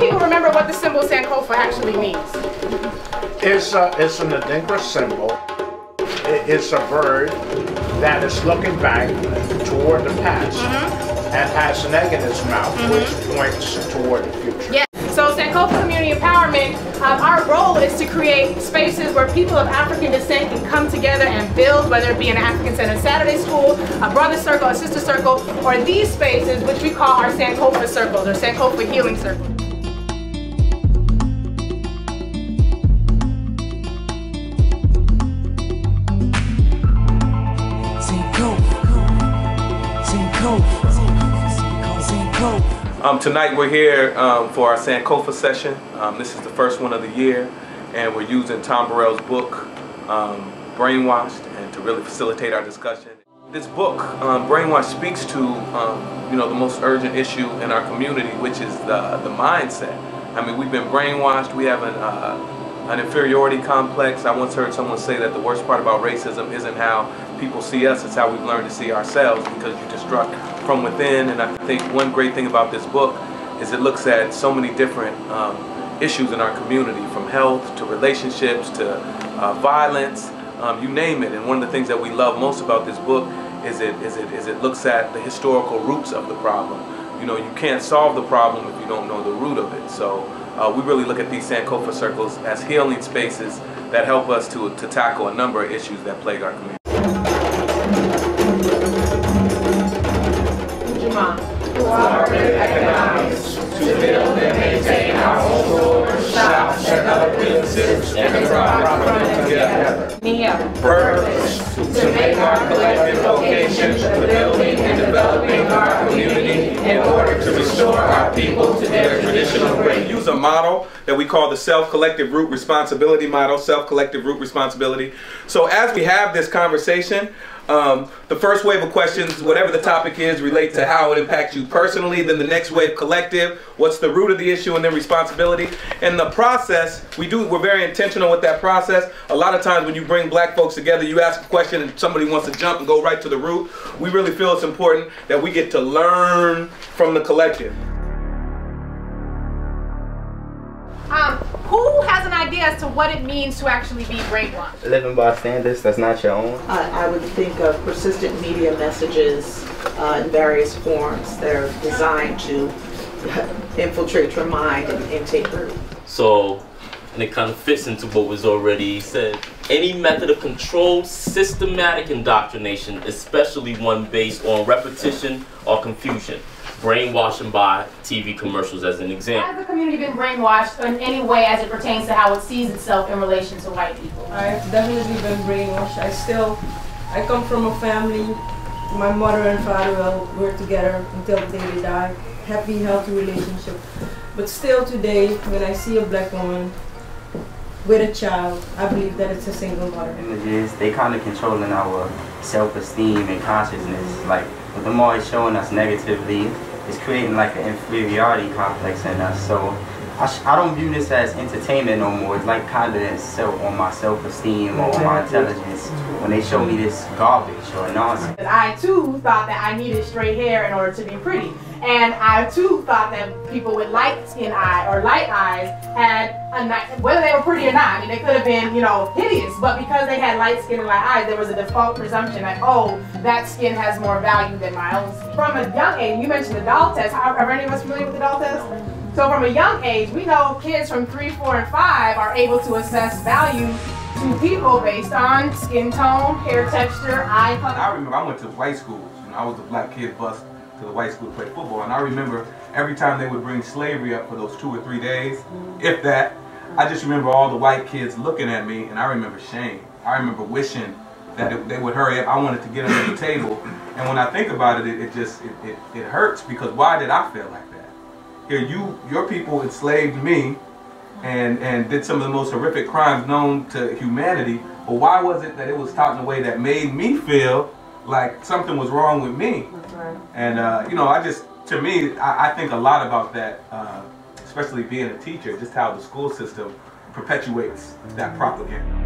people remember what the symbol Sankofa actually means? It's an Adinkra symbol. It's a bird that is looking back toward the past and has an egg in its mouth, which points toward the future. Yeah. So Sankofa Community Empowerment, our role is to create spaces where people of African descent can come together and build, whether it be an African-centered Saturday school, a brother circle, a sister circle, or these spaces which we call our Sankofa Circles or Sankofa Healing Circles. Tonight we're here for our Sankofa session. This is the first one of the year, and we're using Tom Burrell's book, Brainwashed, and to really facilitate our discussion. This book, Brainwashed, speaks to the most urgent issue in our community, which is the mindset. I mean, we've been brainwashed. We have an inferiority complex. I once heard someone say that the worst part about racism isn't how people see us, it's how we've learned to see ourselves, because you destruct from within. And I think one great thing about this book is it looks at so many different issues in our community, from health to relationships to violence, you name it. And one of the things that we love most about this book is it looks at the historical roots of the problem. You know, you can't solve the problem if you don't know the root of it. So we really look at these Sankofa circles as healing spaces that help us to tackle a number of issues that plague our community. Who are economics to build and maintain our own stores, shops, and other businesses, and thrive from it together. Purpose to make our collective vocation the building and developing our community in order to restore our people to their traditional greatness. We use a model that we call the self-collective root responsibility model, self-collective root responsibility. So as we have this conversation, the first wave of questions, whatever the topic is, relate to how it impacts you personally. Then the next wave, collective, what's the root of the issue, and then responsibility. And the process, we're very intentional with that process. A lot of times when you bring black folks together, you ask a question and somebody wants to jump and go right to the root. We really feel it's important that we get to learn from the collective. Who has an idea as to what it means to actually be brainwashed? Living by standards that's not your own. I would think of persistent media messages in various forms that are designed to infiltrate your mind and take root. So, and it kind of fits into what was already said. Any method of controlled, systematic indoctrination, especially one based on repetition or confusion. Brainwashing by TV commercials as an example. Has the community been brainwashed in any way as it pertains to how it sees itself in relation to white people? I've definitely been brainwashed. I come from a family, my mother and father were together until the day they died. Happy, healthy relationship. But still today, when I see a black woman with a child, I believe that it's a single mother. Images, they kind of controlling our self-esteem and consciousness. Like, with them always showing us negatively, it's creating like an inferiority complex in us. So I don't view this as entertainment no more. It's like kind of on my self-esteem or on my intelligence when they show me this garbage or nonsense. I too thought that I needed straight hair in order to be pretty. And I too thought that people with light skin eye or light eyes had a nice, whether they were pretty or not, I mean, they could have been, you know, hideous, but because they had light skin and light eyes, there was a default presumption that, oh, that skin has more value than my own skin. From a young age, you mentioned the doll test. Are any of us familiar with the doll test? So from a young age, we know kids from 3, 4, and 5 are able to assess value to people based on skin tone, hair texture, eye color. I remember I went to white schools. You know, I was the black kid bused to the white school to play football, and I remember every time they would bring slavery up for those 2 or 3 days, if that, I just remember all the white kids looking at me, and I remember shame. I remember wishing that they would hurry up. I wanted to get under the table, and when I think about it, it hurts, because why did I feel like that? Here, your people enslaved me and did some of the most horrific crimes known to humanity, but why was it that it was taught in a way that made me feel like something was wrong with me? Right. And you know, to me, I think a lot about that, especially being a teacher, just how the school system perpetuates that propaganda.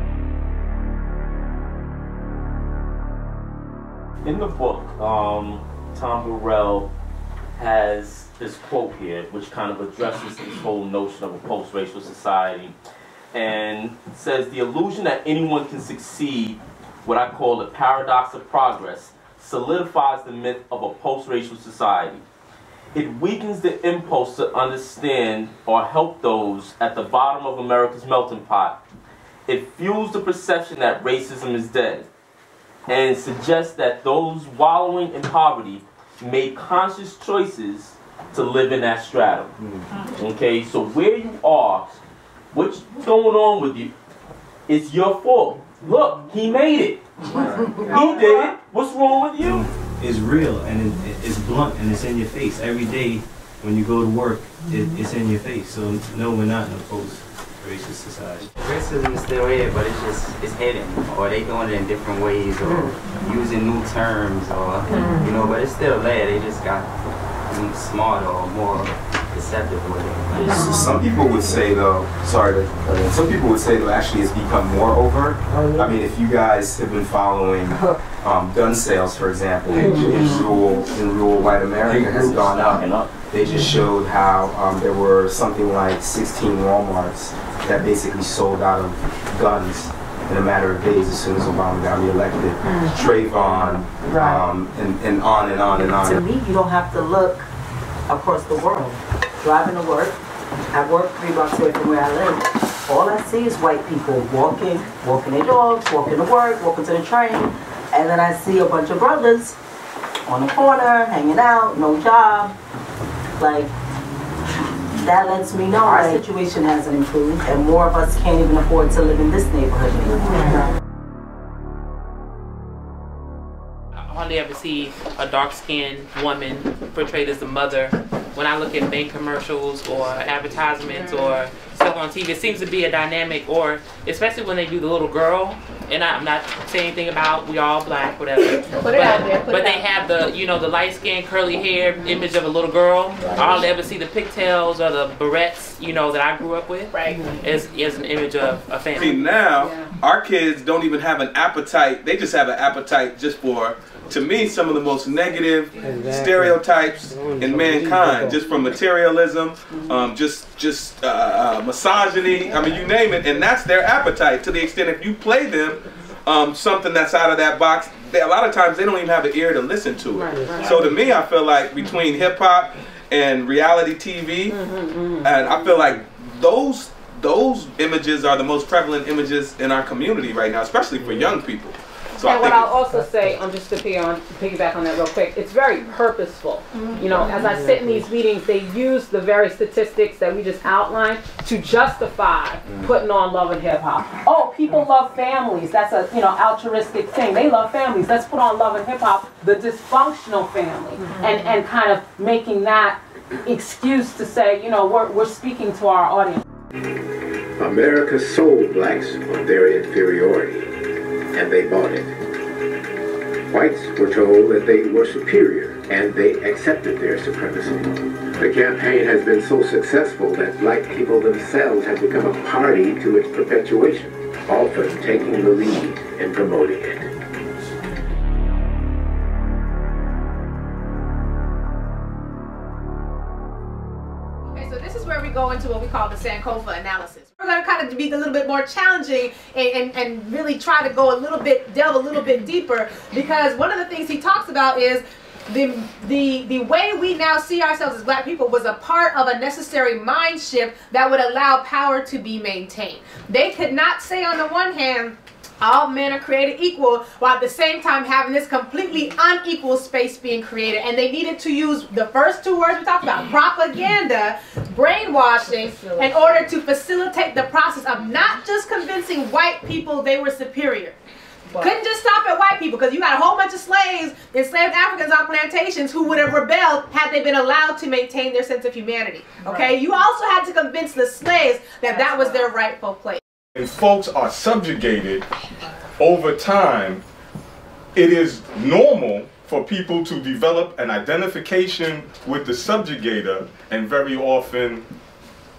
In the book, Tom Burrell has this quote here, which kind of addresses this whole notion of a post-racial society, and says, "The illusion that anyone can succeed, what I call the paradox of progress, solidifies the myth of a post-racial society. It weakens the impulse to understand or help those at the bottom of America's melting pot. It fuels the perception that racism is dead, and suggests that those wallowing in poverty made conscious choices to live in that stratum." Okay, so where you are, what's going on with you, it's your fault. Look, he made it. He did it. What's wrong with you? It's real, and it's blunt, and it's in your face. Every day when you go to work, it's in your face. So no, we're not in a post-racist society. Racism is still here, but it's hidden, or they doing it in different ways, or using new terms, or you know, but it's still there. They just got smarter or more deceptive with it. Some people would say though, some people would say though actually it's become more overt. I mean, if you guys have been following gun sales, for example, in rural white America has gone up. They just showed how there were something like 16 Walmarts that basically sold out of guns in a matter of days as soon as Obama got reelected. Trayvon, and on and on and on. To me, you don't have to look across the world. Driving to work, I work 3 blocks away from where I live. All I see is white people walking their dogs, walking to work, walking to the train, and then I see a bunch of brothers on the corner, hanging out, no job. Like, that lets me know our situation hasn't improved, and more of us can't even afford to live in this neighborhood anymore. I hardly ever see a dark-skinned woman portrayed as a mother. When I look at bank commercials or advertisements or stuff on TV, it seems to be a dynamic, or especially when they do the little girl, and I'm not saying anything about we all black, whatever, but they have the, you know, the light-skinned curly hair image of a little girl. I hardly ever see the pigtails or the barrettes, you know, that I grew up with, as an image of a family. See, now our kids don't even have an appetite. They just have an appetite just for, to me, some of the most negative stereotypes in mankind, just from materialism, just misogyny. I mean, you name it, and that's their appetite. To the extent if you play them something that's out of that box, a lot of times they don't even have an ear to listen to it. So to me, I feel like between hip hop and reality TV, and I feel like those images are the most prevalent images in our community right now, especially for young people. So and what I'll also say, just to piggyback on that real quick, it's very purposeful. You know, as I sit in these meetings, they use the very statistics that we just outlined to justify putting on Love and Hip Hop. Oh, people love families. That's a, you know, altruistic thing. They love families. Let's put on Love and Hip Hop, the dysfunctional family, and kind of making that excuse to say, you know, we're speaking to our audience. America sold blacks on their inferiority, and they bought it. Whites were told that they were superior, and they accepted their supremacy. The campaign has been so successful that black people themselves have become a party to its perpetuation, often taking the lead in promoting it. Go into what we call the Sankofa analysis. We're going to kind of be a little bit more challenging and really try to go delve a little bit deeper, because one of the things he talks about is the way we now see ourselves as black people was a part of a necessary mind shift that would allow power to be maintained. They could not say on the one hand, all men are created equal, while at the same time having this completely unequal space being created. And they needed to use the first 2 words we talked about, propaganda, brainwashing, in order to facilitate the process of not just convincing white people they were superior. Couldn't just stop at white people, because you got a whole bunch of enslaved Africans on plantations who would have rebelled had they been allowed to maintain their sense of humanity. Okay, you also had to convince the slaves that that was their rightful place. And folks are subjugated over time. It is normal for people to develop an identification with the subjugator, and very often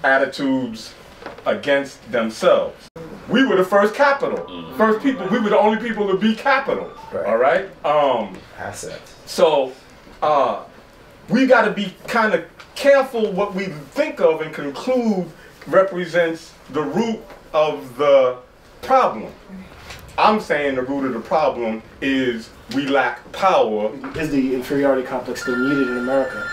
attitudes against themselves. We were the first capital. First people, we were the only people to be capital. All right? Assets. So we got to be kind of careful what we think of and conclude represents the root of the problem. I'm saying the root of the problem is we lack power. Is the inferiority complex still needed in America?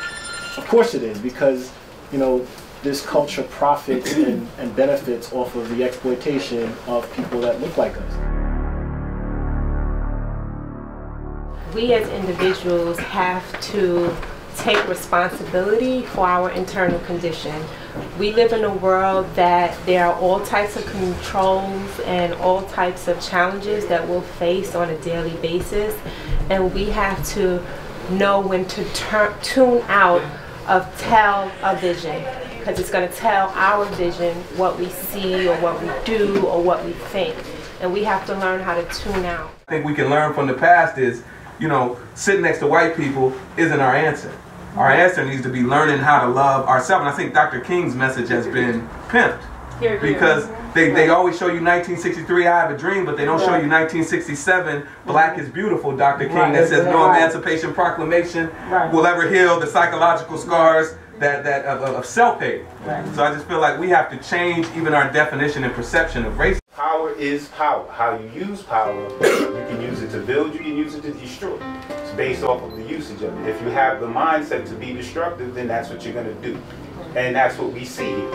Of course it is, because, you know, this culture profits and benefits off of the exploitation of people that look like us. We as individuals have to take responsibility for our internal condition. We live in a world that there are all types of controls and all types of challenges that we'll face on a daily basis, and we have to know when to tune out of tell-a-vision, because it's going to tell our vision what we see or what we do or what we think, and we have to learn how to tune out. I think we can learn from the past is, you know, sitting next to white people isn't our answer. Our answer needs to be learning how to love ourselves. And I think Dr. King's message has been pimped. Because they always show you 1963, I Have a Dream, but they don't show you 1967, Black is Beautiful, Dr. King, that says no Emancipation Proclamation will ever heal the psychological scars of self-hate. So I just feel like we have to change even our definition and perception of race. Power is power. How you use power, you can use it to build, you can use it to destroy. It's based off of the usage of it. If you have the mindset to be destructive, then that's what you're going to do. And that's what we see here.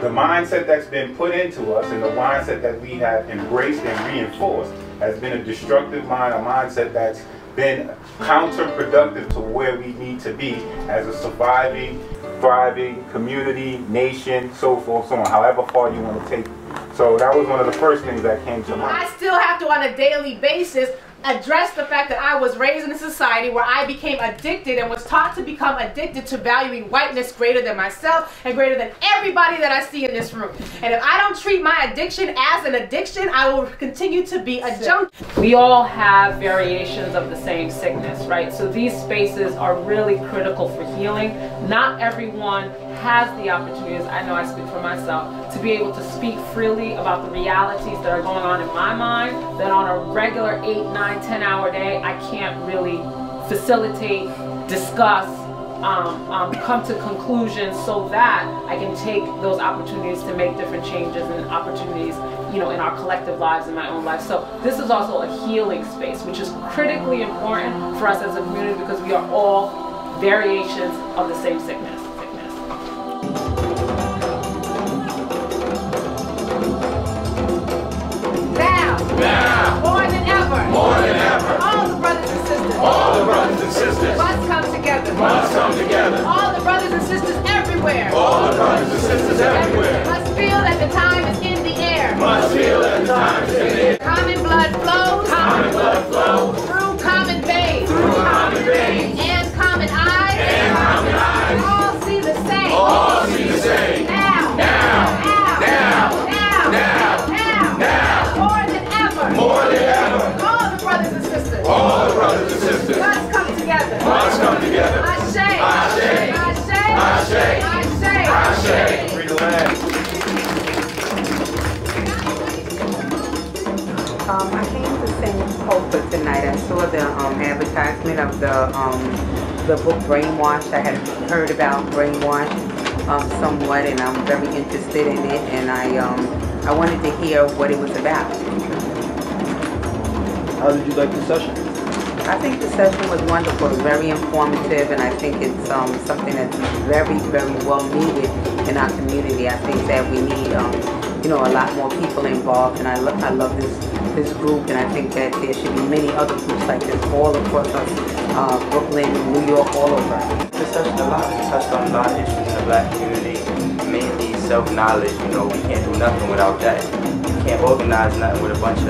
The mindset that's been put into us and the mindset that we have embraced and reinforced has been a destructive mind, a mindset that's been counterproductive to where we need to be as a surviving, thriving community, nation, so forth, so on, however far you want to take it. So that was one of the first things that came to mind. I still have to, on a daily basis, address the fact that I was raised in a society where I became addicted and was taught to become addicted to valuing whiteness greater than myself and greater than everybody that I see in this room. And if I don't treat my addiction as an addiction, I will continue to be a junkie. We all have variations of the same sickness, right? So these spaces are really critical for healing. Not everyone has the opportunities, I know I speak for myself, to be able to speak freely about the realities that are going on in my mind, that on a regular 8, 9, 10-hour day, I can't really facilitate, discuss, come to conclusions so that I can take those opportunities to make different changes and opportunities, you know, in our collective lives, in my own life. So this is also a healing space, which is critically important for us as a community because we are all variations of the same sickness. Now, more than ever, all the brothers and sisters, must come together. All the brothers and sisters everywhere, must feel that the time is in the air. Common blood flows, through common veins, and common eyes, all see the same. More than ever, all the brothers and sisters, must come together. Ashe. Free the land. I came to Sankofa tonight. I saw the advertisement of the book Brainwashed. I had heard about Brainwashed somewhat, and I'm very interested in it. And I wanted to hear what it was about. How did you like the session? I think the session was wonderful, very informative, and I think it's something that's very, very well needed in our community. I think that we need, you know, a lot more people involved, and I love this group, and I think that there should be many other groups like this all across us, Brooklyn, New York, all over. The session touched on a lot of issues in the Black community, mainly self-knowledge. You know, we can't do nothing without that. Can't organize nothing with a bunch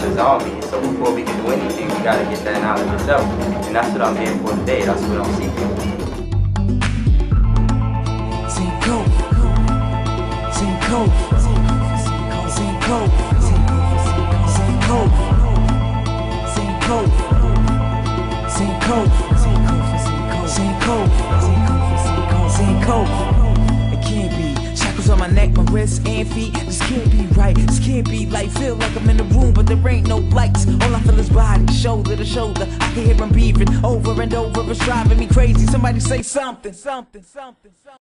of zombies. So before we can do anything, we gotta get that knowledge ourselves. And that's what I'm here for today. That's what I'm seeking. It can't be shackles on my neck, my wrists and feet. This can't be right, this can't be life. Feel like I'm in the room, but there ain't no lights. All I feel is body, shoulder to shoulder. I can hear him beeping over and over. It's driving me crazy. Somebody say something, something, something, something.